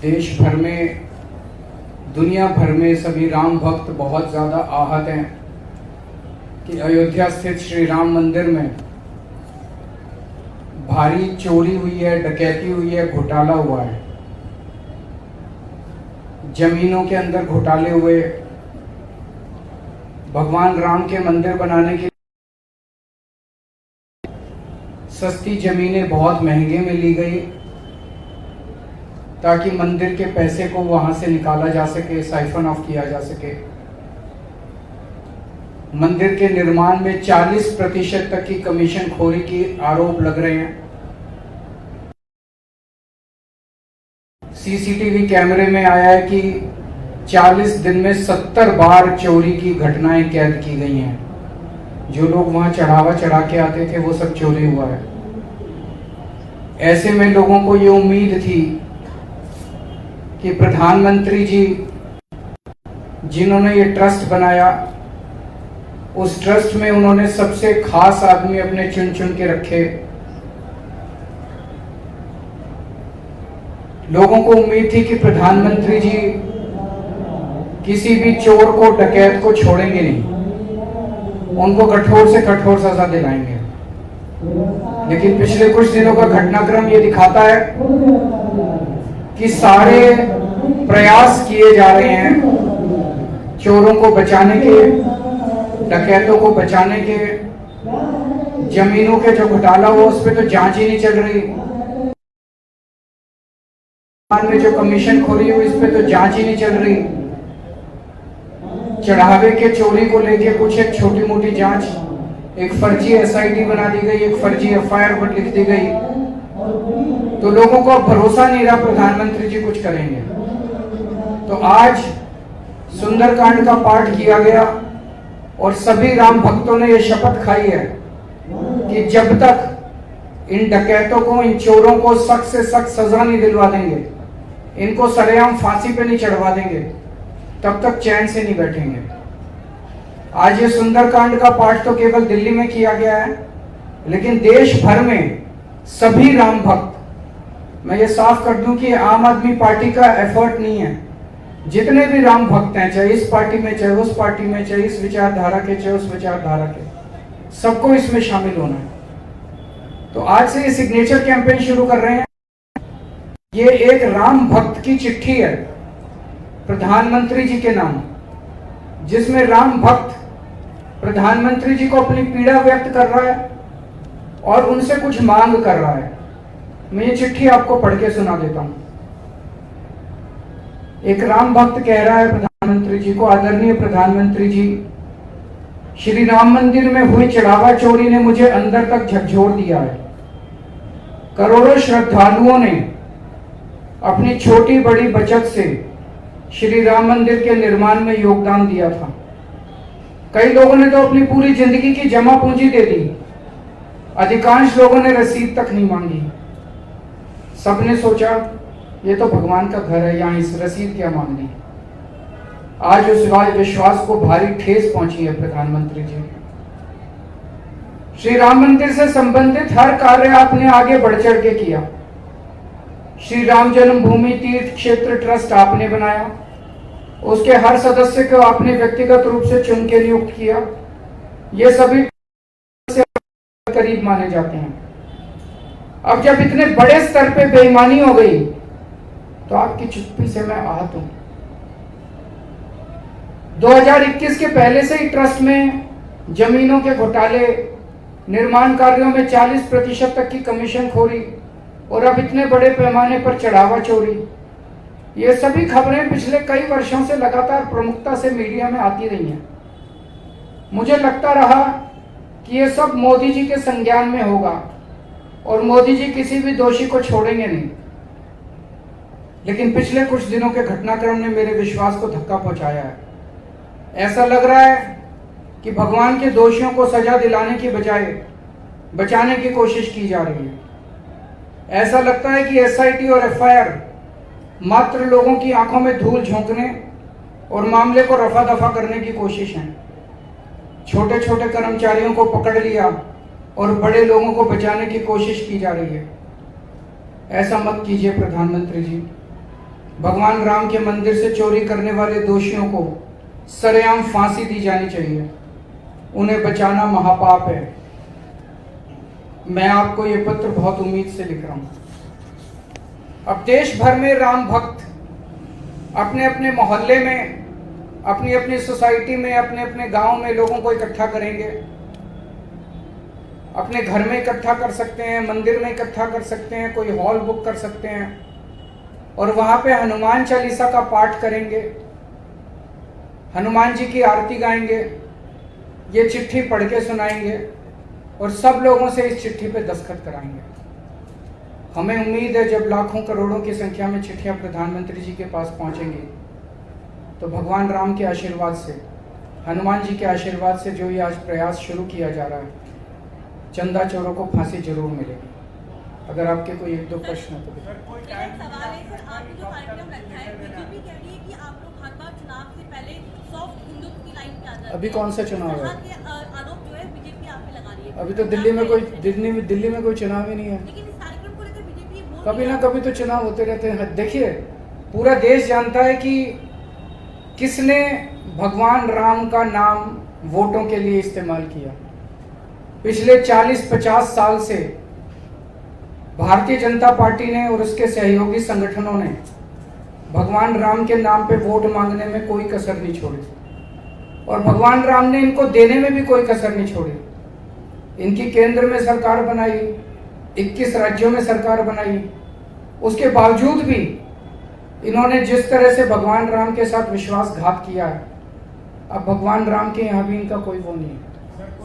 देश भर में, दुनिया भर में सभी राम भक्त बहुत ज़्यादा आहत हैं कि अयोध्या स्थित श्री राम मंदिर में भारी चोरी हुई है, डकैती हुई है, घोटाला हुआ है। जमीनों के अंदर घोटाले हुए, भगवान राम के मंदिर बनाने के सस्ती जमीनें बहुत महंगे में ली गई ताकि मंदिर के पैसे को वहां से निकाला जा सके, साइफन ऑफ किया जा सके। मंदिर के निर्माण में 40% तक की कमीशन खोरी की आरोप लग रहे हैं। सीसीटीवी कैमरे में आया है कि 40 दिन में 70 बार चोरी की घटनाएं कैद की गई हैं। जो लोग वहां चढ़ावा चढ़ा के आते थे वो सब चोरी हुआ है। ऐसे में लोगों को ये उम्मीद थी कि प्रधानमंत्री जी जिन्होंने ये ट्रस्ट बनाया, उस ट्रस्ट में उन्होंने सबसे खास आदमी अपने चुन चुन के रखे। लोगों को उम्मीद थी कि प्रधानमंत्री जी किसी भी चोर को, डकैत को छोड़ेंगे नहीं, उनको कठोर से कठोर सजा दिलाएंगे। लेकिन पिछले कुछ दिनों का घटनाक्रम ये दिखाता है कि सारे प्रयास किए जा रहे हैं चोरों को बचाने के, डकैतों को बचाने के। जमीनों के जो घोटाला हुआ उस पर तो जांच ही नहीं चल रही। में जो कमीशन खोरी हुई इस पे तो जांच ही नहीं चल रही। चढ़ावे के चोरी को लेके कुछ एक छोटी मोटी जांच, एक फर्जी एसआईटी बना दी गई, एक फर्जी एफआईआर पर लिख दी गई। तो लोगों को अब भरोसा नहीं रहा प्रधानमंत्री जी कुछ करेंगे। तो आज सुंदरकांड का पाठ किया गया और सभी राम भक्तों ने यह शपथ खाई है कि जब तक इन डकैतों को, इन चोरों को सख्त से सख्त सजा नहीं दिलवा देंगे, इनको सरेआम फांसी पे नहीं चढ़वा देंगे, तब तक चैन से नहीं बैठेंगे। आज ये सुंदरकांड का पाठ तो केवल दिल्ली में किया गया है, लेकिन देश भर में सभी राम भक्त, मैं ये साफ कर दूं कि आम आदमी पार्टी का एफर्ट नहीं है। जितने भी राम भक्त हैं, चाहे इस पार्टी में, चाहे उस पार्टी में, चाहे इस विचारधारा के, चाहे उस विचारधारा के, सबको इसमें शामिल होना है। तो आज से ये सिग्नेचर कैंपेन शुरू कर रहे हैं। ये एक राम भक्त की चिट्ठी है प्रधानमंत्री जी के नाम, जिसमें राम भक्त प्रधानमंत्री जी को अपनी पीड़ा व्यक्त कर रहा है और उनसे कुछ मांग कर रहा है। मैं ये चिट्ठी आपको पढ़ के सुना देता हूं। एक राम भक्त कह रहा है प्रधानमंत्री जी को, आदरणीय प्रधानमंत्री जी, श्री राम मंदिर में हुई चढ़ावा चोरी ने मुझे अंदर तक झकझोर दिया है। करोड़ों श्रद्धालुओं ने अपनी छोटी बड़ी बचत से श्री राम मंदिर के निर्माण में योगदान दिया था। कई लोगों ने तो अपनी पूरी जिंदगी की जमा पूंजी दे दी। अधिकांश लोगों ने रसीद तक नहीं मांगी। सबने सोचा ये तो भगवान का घर है, यहाँ इस रसीद क्या मांगनी। आज उस विश्वास को भारी ठेस पहुंची है प्रधानमंत्री जी। श्री राम मंदिर से संबंधित हर कार्य आपने आगे बढ़ चढ़ के किया। श्री राम जन्मभूमि तीर्थ क्षेत्र ट्रस्ट आपने बनाया, उसके हर सदस्य को आपने व्यक्तिगत रूप से चुन के नियुक्त किया। ये सभी से करीब माने जाते हैं। अब जब इतने बड़े स्तर पे बेईमानी हो गई तो आपकी चुप्पी से मैं आहत हूं। 2021 के पहले से ही ट्रस्ट में जमीनों के घोटाले, निर्माण कार्यों में 40% तक की कमीशन खोरी और अब इतने बड़े पैमाने पर चढ़ावा चोरी, ये सभी खबरें पिछले कई वर्षों से लगातार प्रमुखता से मीडिया में आती रही हैं। मुझे लगता रहा कि ये सब मोदी जी के संज्ञान में होगा और मोदी जी किसी भी दोषी को छोड़ेंगे नहीं। लेकिन पिछले कुछ दिनों के घटनाक्रम ने मेरे विश्वास को धक्का पहुंचाया है। ऐसा लग रहा है कि भगवान के दोषियों को सजा दिलाने की बजाय बचाने की कोशिश की जा रही है। ऐसा लगता है कि एसआईटी और एफआईआर मात्र लोगों की आंखों में धूल झोंकने और मामले को रफा दफा करने की कोशिश है। छोटे छोटे कर्मचारियों को पकड़ लिया और बड़े लोगों को बचाने की कोशिश की जा रही है। ऐसा मत कीजिए प्रधानमंत्री जी। भगवान राम के मंदिर से चोरी करने वाले दोषियों को सरेआम फांसी दी जानी चाहिए। उन्हें बचाना महापाप है। मैं आपको ये पत्र बहुत उम्मीद से लिख रहा हूं। अब देश भर में राम भक्त अपने अपने मोहल्ले में, अपनी अपनी सोसाइटी में, अपने अपने गांव में लोगों को इकट्ठा करेंगे। अपने घर में इकट्ठा कर सकते हैं, मंदिर में इकट्ठा कर सकते हैं, कोई हॉल बुक कर सकते हैं और वहां पे हनुमान चालीसा का पाठ करेंगे, हनुमान जी की आरती गाएंगे, ये चिट्ठी पढ़ के सुनाएंगे और सब लोगों से इस चिट्ठी पे दस्तखत कराएंगे। हमें उम्मीद है जब लाखों करोड़ों की संख्या में चिट्ठियां प्रधानमंत्री जी के पास पहुंचेंगी तो भगवान राम के आशीर्वाद से, हनुमान जी के आशीर्वाद से जो ये आज प्रयास शुरू किया जा रहा है, चंदा चोरों को फांसी जरूर मिलेगी। अगर आपके कोई एक दो प्रश्न हो तो सवाल है सर, आपने जो कार्यक्रम रखा है, बीजेपी कह रही है कि आप लोग हर बार चुनाव से पहले सॉफ्ट हिंदुत्व की लाइन पे आ जाते हैं। अभी कौन सा चुनाव है? आरोप जो है बीजेपी आप पे लगा रही है। अभी तो दिल्ली में कोई चुनाव ही नहीं है। लेकिन इस कार्यक्रम को लेकर बीजेपी कभी ना कभी तो चुनाव होते रहते हैं। देखिए, पूरा देश जानता है कि किसने भगवान राम का नाम वोटों के लिए इस्तेमाल किया। पिछले 40-50 साल से भारतीय जनता पार्टी ने और उसके सहयोगी संगठनों ने भगवान राम के नाम पे वोट मांगने में कोई कसर नहीं छोड़ी और भगवान राम ने इनको देने में भी कोई कसर नहीं छोड़ी। इनकी केंद्र में सरकार बनाई, 21 राज्यों में सरकार बनाई, उसके बावजूद भी इन्होंने जिस तरह से भगवान राम के साथ विश्वासघात किया है, अब भगवान राम के यहाँ भी इनका कोई वो नहीं है।